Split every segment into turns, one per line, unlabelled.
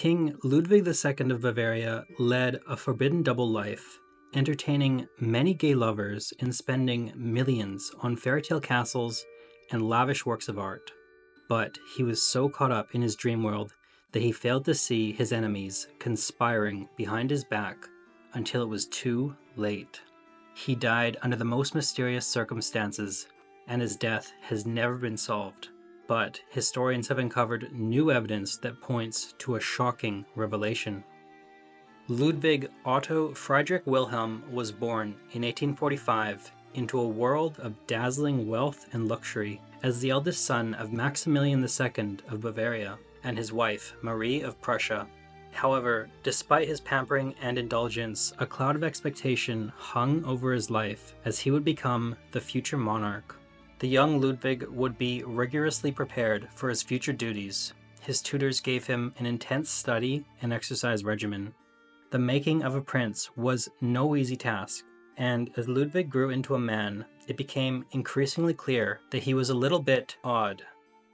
King Ludwig II of Bavaria led a forbidden double life, entertaining many gay lovers and spending millions on fairytale castles and lavish works of art. But he was so caught up in his dream world that he failed to see his enemies conspiring behind his back until it was too late. He died under the most mysterious circumstances, and his death has never been solved. But historians have uncovered new evidence that points to a shocking revelation. Ludwig Otto Friedrich Wilhelm was born in 1845 into a world of dazzling wealth and luxury as the eldest son of Maximilian II of Bavaria and his wife Marie of Prussia. However, despite his pampering and indulgence, a cloud of expectation hung over his life as he would become the future monarch. The young Ludwig would be rigorously prepared for his future duties. His tutors gave him an intense study and exercise regimen. The making of a prince was no easy task, and as Ludwig grew into a man, it became increasingly clear that he was a little bit odd.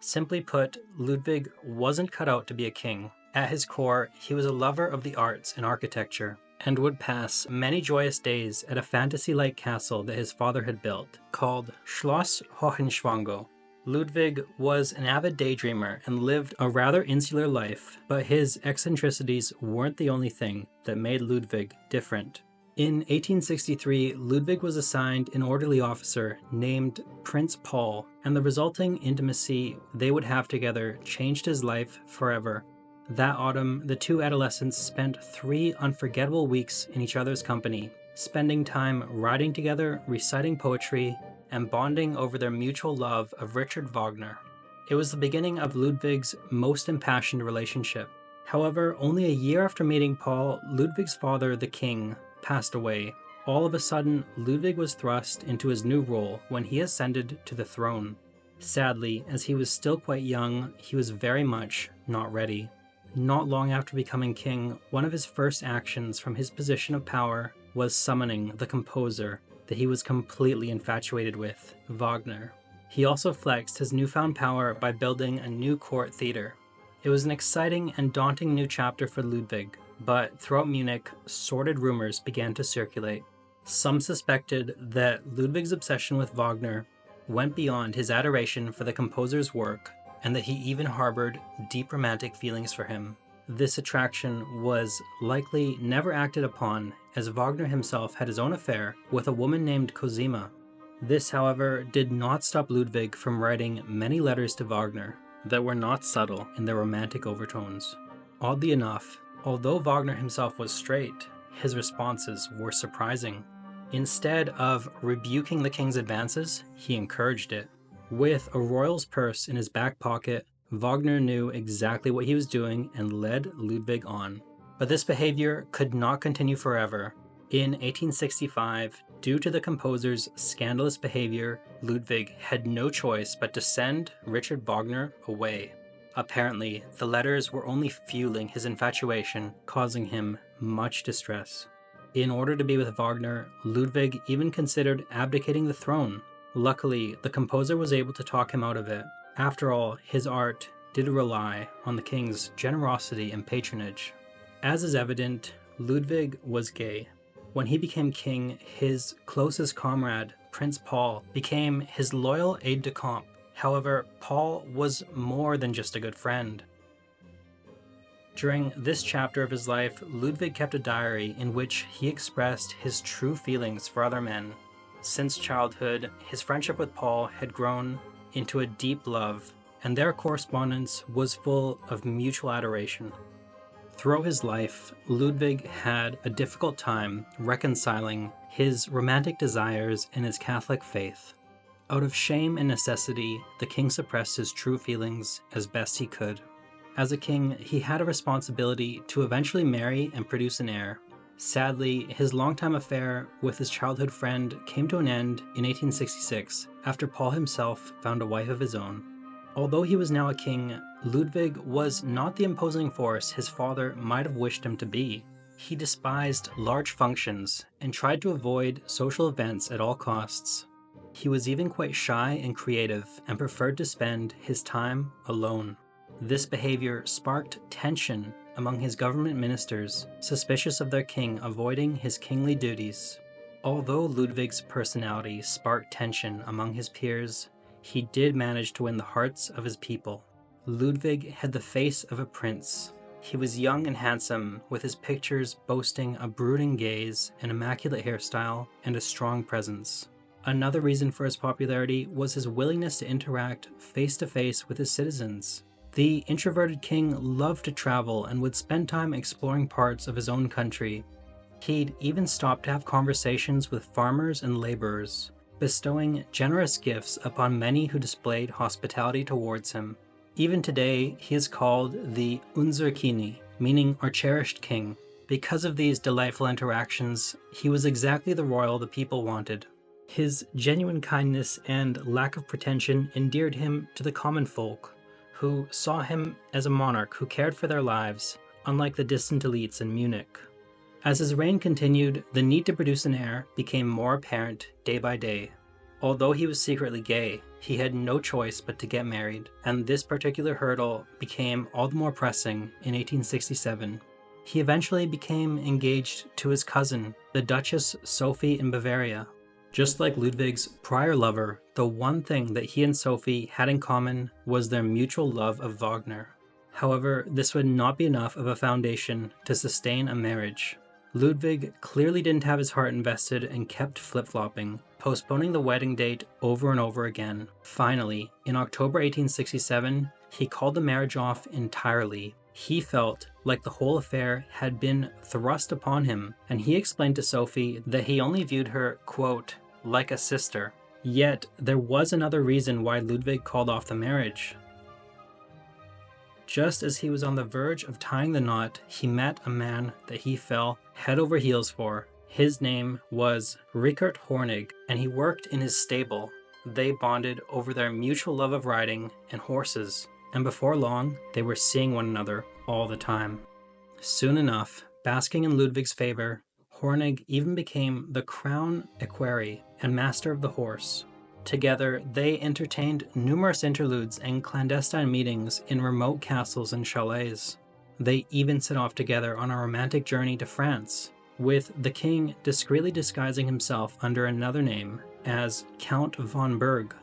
Simply put, Ludwig wasn't cut out to be a king. At his core, he was a lover of the arts and architecture, and would pass many joyous days at a fantasy-like castle that his father had built, called Schloss Hohenschwangau. Ludwig was an avid daydreamer and lived a rather insular life, but his eccentricities weren't the only thing that made Ludwig different. In 1863, Ludwig was assigned an orderly officer named Prince Paul, and the resulting intimacy they would have together changed his life forever. That autumn, the two adolescents spent 3 unforgettable weeks in each other's company, spending time riding together, reciting poetry, and bonding over their mutual love of Richard Wagner. It was the beginning of Ludwig's most impassioned relationship. However, only a year after meeting Paul, Ludwig's father, the king, passed away. All of a sudden, Ludwig was thrust into his new role when he ascended to the throne. Sadly, as he was still quite young, he was very much not ready. Not long after becoming king, one of his first actions from his position of power was summoning the composer that he was completely infatuated with, Vagner. He also flexed his newfound power by building a new court theater. It was an exciting and daunting new chapter for Ludwig, but throughout Munich, sordid rumors began to circulate. Some suspected that Ludwig's obsession with Wagner went beyond his adoration for the composer's work, and that he even harbored deep romantic feelings for him. This attraction was likely never acted upon, as Wagner himself had his own affair with a woman named Cosima. This, however, did not stop Ludwig from writing many letters to Wagner that were not subtle in their romantic overtones. Oddly enough, although Wagner himself was straight, his responses were surprising. Instead of rebuking the king's advances, he encouraged it. With a royal's purse in his back pocket, Wagner knew exactly what he was doing and led Ludwig on. But this behavior could not continue forever. In 1865, due to the composer's scandalous behavior, Ludwig had no choice but to send Richard Wagner away. Apparently, the letters were only fueling his infatuation, causing him much distress. In order to be with Wagner, Ludwig even considered abdicating the throne. Luckily, the composer was able to talk him out of it. After all, his art did rely on the king's generosity and patronage. As is evident, Ludwig was gay. When he became king, his closest comrade, Prince Paul, became his loyal aide-de-camp. However, Paul was more than just a good friend. During this chapter of his life, Ludwig kept a diary in which he expressed his true feelings for other men. Since childhood, his friendship with Paul had grown into a deep love, and their correspondence was full of mutual adoration. Throughout his life, Ludwig had a difficult time reconciling his romantic desires and his Catholic faith. Out of shame and necessity, the king suppressed his true feelings as best he could. As a king, he had a responsibility to eventually marry and produce an heir. Sadly, his longtime affair with his childhood friend came to an end in 1866 after Paul himself found a wife of his own. Although he was now a king, Ludwig was not the imposing force his father might have wished him to be. He despised large functions and tried to avoid social events at all costs. He was even quite shy and creative and preferred to spend his time alone. This behavior sparked tension among his government ministers, suspicious of their king avoiding his kingly duties. Although Ludwig's personality sparked tension among his peers, he did manage to win the hearts of his people. Ludwig had the face of a prince. He was young and handsome, with his pictures boasting a brooding gaze, an immaculate hairstyle, and a strong presence. Another reason for his popularity was his willingness to interact face-to-face with his citizens. The introverted king loved to travel and would spend time exploring parts of his own country. He'd even stop to have conversations with farmers and laborers, bestowing generous gifts upon many who displayed hospitality towards him. Even today, he is called the Unser König, meaning our cherished king. Because of these delightful interactions, he was exactly the royal the people wanted. His genuine kindness and lack of pretension endeared him to the common folk, who saw him as a monarch who cared for their lives, unlike the distant elites in Munich. As his reign continued, the need to produce an heir became more apparent day by day. Although he was secretly gay, he had no choice but to get married, and this particular hurdle became all the more pressing in 1867. He eventually became engaged to his cousin, the Duchess Sophie in Bavaria. Just like Ludwig's prior lover, the one thing that he and Sophie had in common was their mutual love of Vagner. However, this would not be enough of a foundation to sustain a marriage. Ludwig clearly didn't have his heart invested and kept flip-flopping, postponing the wedding date over and over again. Finally, in October 1867, he called the marriage off entirely. He felt like the whole affair had been thrust upon him, and he explained to Sophie that he only viewed her, quote, like a sister. Yet, there was another reason why Ludwig called off the marriage. Just as he was on the verge of tying the knot, he met a man that he fell head over heels for. His name was Richard Hornig, and he worked in his stable. They bonded over their mutual love of riding and horses, and before long, they were seeing one another all the time. Soon enough, basking in Ludwig's favor, Hornig even became the crown equerry and master of the horse. Together, they entertained numerous interludes and clandestine meetings in remote castles and chalets. They even set off together on a romantic journey to France, with the king discreetly disguising himself under another name as Count von Berg.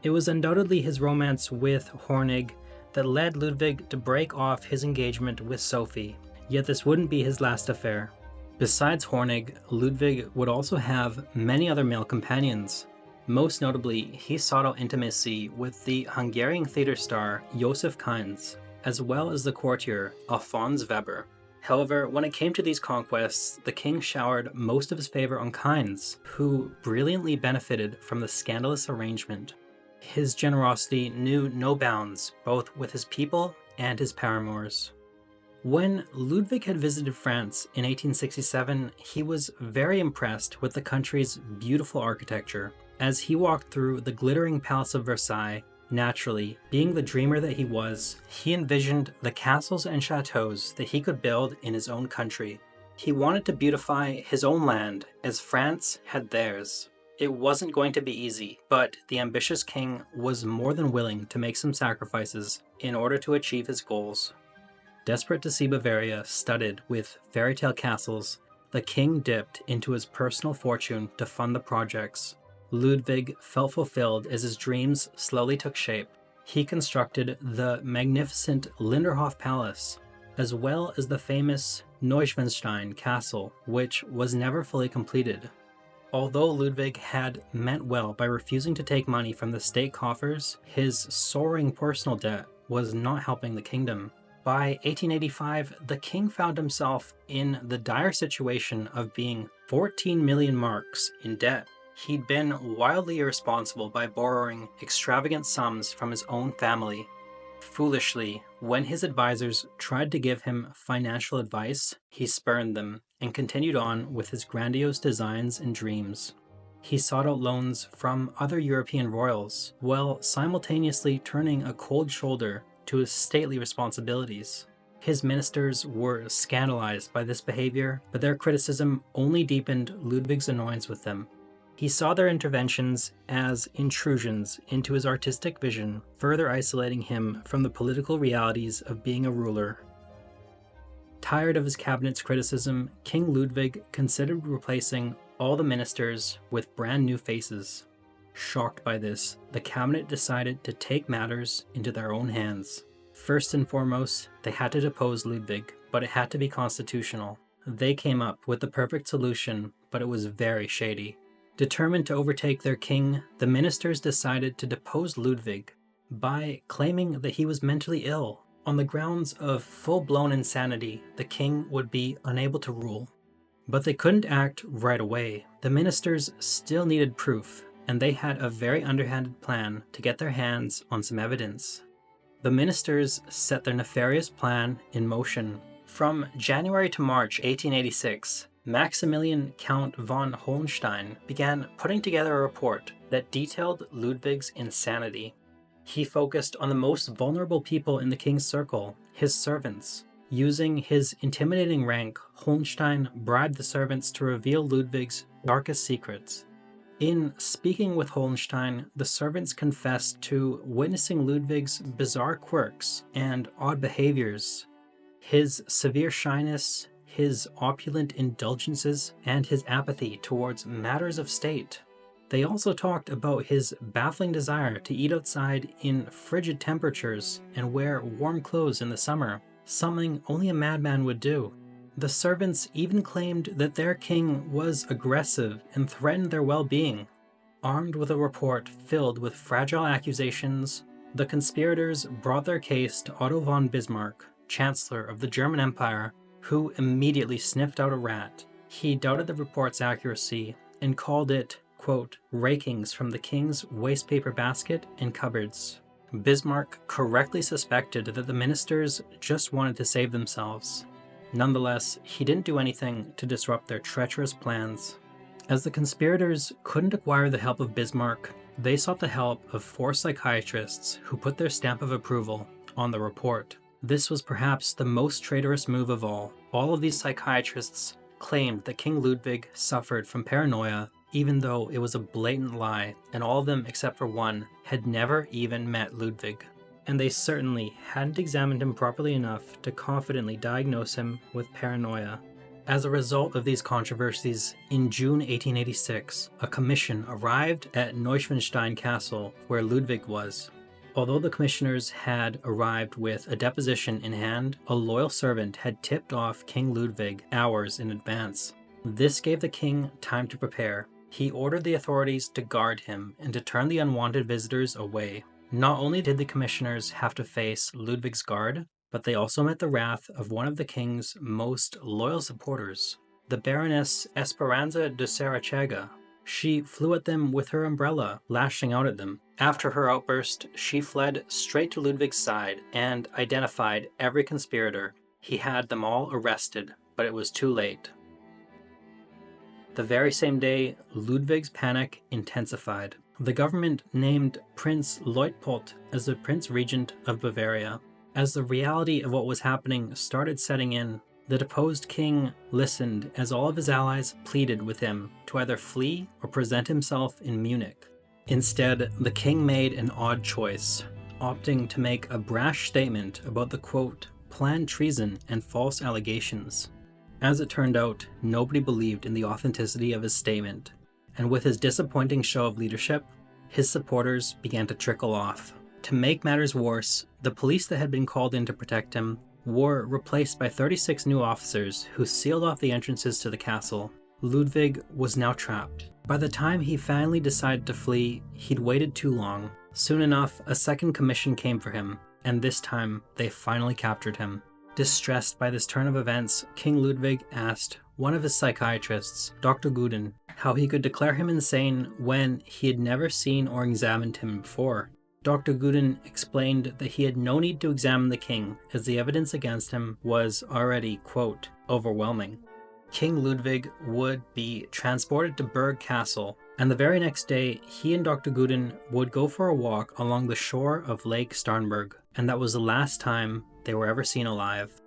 It was undoubtedly his romance with Hornig that led Ludwig to break off his engagement with Sophie, yet this wouldn't be his last affair. Besides Hornig, Ludwig would also have many other male companions. Most notably, he sought out intimacy with the Hungarian theater star Josef Kainz, as well as the courtier Alphonse Weber. However, when it came to these conquests, the king showered most of his favor on Kainz, who brilliantly benefited from the scandalous arrangement. His generosity knew no bounds, both with his people and his paramours. When Ludwig had visited France in 1867, he was very impressed with the country's beautiful architecture. As he walked through the glittering Palace of Versailles, naturally, being the dreamer that he was, he envisioned the castles and chateaux that he could build in his own country. He wanted to beautify his own land as France had theirs. It wasn't going to be easy, but the ambitious king was more than willing to make some sacrifices in order to achieve his goals. Desperate to see Bavaria studded with fairy tale castles, the king dipped into his personal fortune to fund the projects. Ludwig felt fulfilled as his dreams slowly took shape. He constructed the magnificent Linderhof Palace, as well as the famous Neuschwanstein Castle, which was never fully completed. Although Ludwig had meant well by refusing to take money from the state coffers, his soaring personal debt was not helping the kingdom. By 1885, the king found himself in the dire situation of being 14 million marks in debt. He'd been wildly irresponsible by borrowing extravagant sums from his own family. Foolishly, when his advisors tried to give him financial advice, he spurned them and continued on with his grandiose designs and dreams. He sought out loans from other European royals, while simultaneously turning a cold shoulder to his stately responsibilities. His ministers were scandalized by this behavior, but their criticism only deepened Ludwig's annoyance with them. He saw their interventions as intrusions into his artistic vision, further isolating him from the political realities of being a ruler. Tired of his cabinet's criticism, King Ludwig considered replacing all the ministers with brand new faces. Shocked by this, the cabinet decided to take matters into their own hands. First and foremost, they had to depose Ludwig, but it had to be constitutional. They came up with the perfect solution, but it was very shady. Determined to overtake their king, the ministers decided to depose Ludwig by claiming that he was mentally ill. On the grounds of full-blown insanity, the king would be unable to rule. But they couldn't act right away. The ministers still needed proof, and they had a very underhanded plan to get their hands on some evidence. The ministers set their nefarious plan in motion. From January to March 1886, Maximilian Count von Hohenstein began putting together a report that detailed Ludwig's insanity. He focused on the most vulnerable people in the king's circle, his servants. Using his intimidating rank, Hohenstein bribed the servants to reveal Ludwig's darkest secrets. In speaking with Hohenstein, the servants confessed to witnessing Ludwig's bizarre quirks and odd behaviors, his severe shyness, his opulent indulgences, and his apathy towards matters of state. They also talked about his baffling desire to eat outside in frigid temperatures and wear warm clothes in the summer, something only a madman would do. The servants even claimed that their king was aggressive and threatened their well-being. Armed with a report filled with fragile accusations, the conspirators brought their case to Otto von Bismarck, Chancellor of the German Empire, who immediately sniffed out a rat. He doubted the report's accuracy and called it, quote, rakings from the king's wastepaper basket and cupboards. Bismarck correctly suspected that the ministers just wanted to save themselves. Nonetheless, he didn't do anything to disrupt their treacherous plans. As the conspirators couldn't acquire the help of Bismarck, they sought the help of 4 psychiatrists who put their stamp of approval on the report. This was perhaps the most traitorous move of all. All of these psychiatrists claimed that King Ludwig suffered from paranoia, even though it was a blatant lie, and all of them except for one had never even met Ludwig. And they certainly hadn't examined him properly enough to confidently diagnose him with paranoia. As a result of these controversies, in June 1886, a commission arrived at Neuschwanstein Castle, where Ludwig was. Although the commissioners had arrived with a deposition in hand, a loyal servant had tipped off King Ludwig hours in advance. This gave the king time to prepare. He ordered the authorities to guard him and to turn the unwanted visitors away. Not only did the commissioners have to face Ludwig's guard, but they also met the wrath of one of the king's most loyal supporters, the Baroness Esperanza de Sarachega. She flew at them with her umbrella, lashing out at them. After her outburst, she fled straight to Ludwig's side and identified every conspirator. He had them all arrested, but it was too late. The very same day, Ludwig's panic intensified. The government named Prince Leutpold as the Prince Regent of Bavaria. As the reality of what was happening started setting in, the deposed king listened as all of his allies pleaded with him to either flee or present himself in Munich. Instead, the king made an odd choice, opting to make a brash statement about the, quote, planned treason and false allegations. As it turned out, nobody believed in the authenticity of his statement, and with his disappointing show of leadership, his supporters began to trickle off. To make matters worse, the police that had been called in to protect him were replaced by 36 new officers who sealed off the entrances to the castle. Ludwig was now trapped. By the time he finally decided to flee, he'd waited too long. Soon enough, a second commission came for him, and this time they finally captured him. Distressed by this turn of events, King Ludwig asked one of his psychiatrists, Dr. Guden, how he could declare him insane when he had never seen or examined him before. Dr. Guden explained that he had no need to examine the king, as the evidence against him was already, quote, overwhelming. King Ludwig would be transported to Berg Castle, and the very next day, he and Dr. Guden would go for a walk along the shore of Lake Starnberg, and that was the last time they were ever seen alive.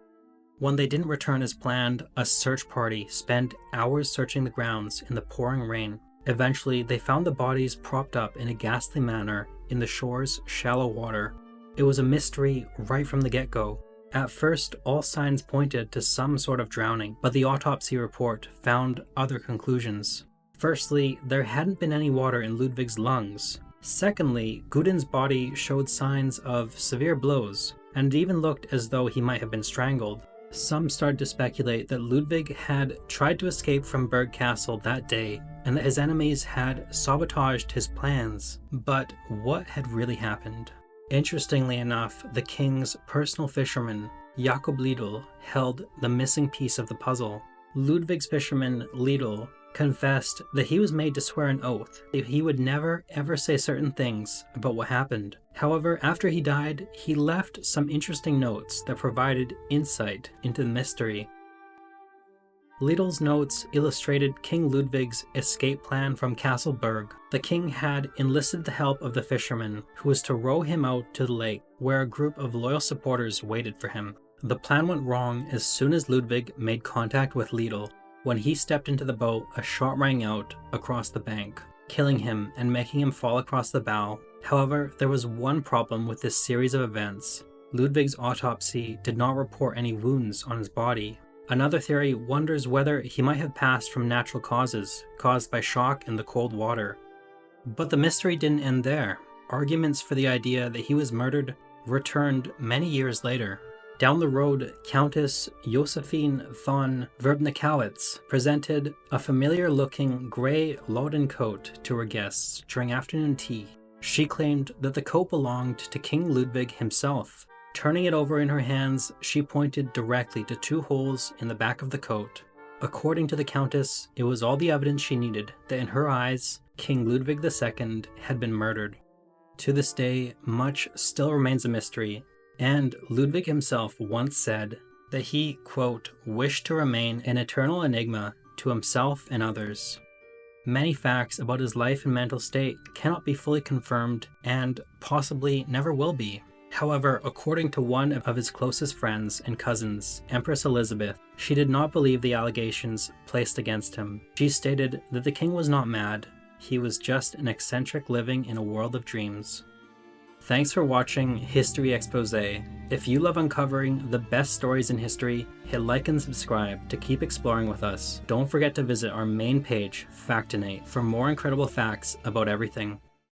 When they didn't return as planned, a search party spent hours searching the grounds in the pouring rain. Eventually, they found the bodies propped up in a ghastly manner in the shore's shallow water. It was a mystery right from the get-go. At first, all signs pointed to some sort of drowning, but the autopsy report found other conclusions. Firstly, there hadn't been any water in Ludwig's lungs. Secondly, Gudin's body showed signs of severe blows, and it even looked as though he might have been strangled. Some started to speculate that Ludwig had tried to escape from Berg Castle that day, and that his enemies had sabotaged his plans. But what had really happened? Interestingly enough, the king's personal fisherman, Jakob Lidl, held the missing piece of the puzzle. Ludwig's fisherman, Lidl, confessed that he was made to swear an oath that he would never ever say certain things about what happened. However, after he died, he left some interesting notes that provided insight into the mystery. Lidl's notes illustrated King Ludwig's escape plan from Castle Berg. The king had enlisted the help of the fisherman, who was to row him out to the lake, where a group of loyal supporters waited for him. The plan went wrong as soon as Ludwig made contact with Lidl. When he stepped into the boat, a shot rang out across the bank, killing him and making him fall across the bow. However, there was one problem with this series of events. Ludwig's autopsy did not report any wounds on his body. Another theory wonders whether he might have passed from natural causes, caused by shock in the cold water. But the mystery didn't end there. Arguments for the idea that he was murdered returned many years later. Down the road, Countess Josephine von Verbnikowitz presented a familiar-looking grey Loden coat to her guests during afternoon tea. She claimed that the coat belonged to King Ludwig himself. Turning it over in her hands, she pointed directly to 2 holes in the back of the coat. According to the Countess, it was all the evidence she needed that in her eyes, King Ludwig II had been murdered. To this day, much still remains a mystery, and Ludwig himself once said that he, quote, wished to remain an eternal enigma to himself and others. Many facts about his life and mental state cannot be fully confirmed and possibly never will be. However, according to one of his closest friends and cousins, Empress Elizabeth, she did not believe the allegations placed against him. She stated that the king was not mad, he was just an eccentric living in a world of dreams. Thanks for watching History Expose. If you love uncovering the best stories in history, hit like and subscribe to keep exploring with us. Don't forget to visit our main page, Factinate, for more incredible facts about everything.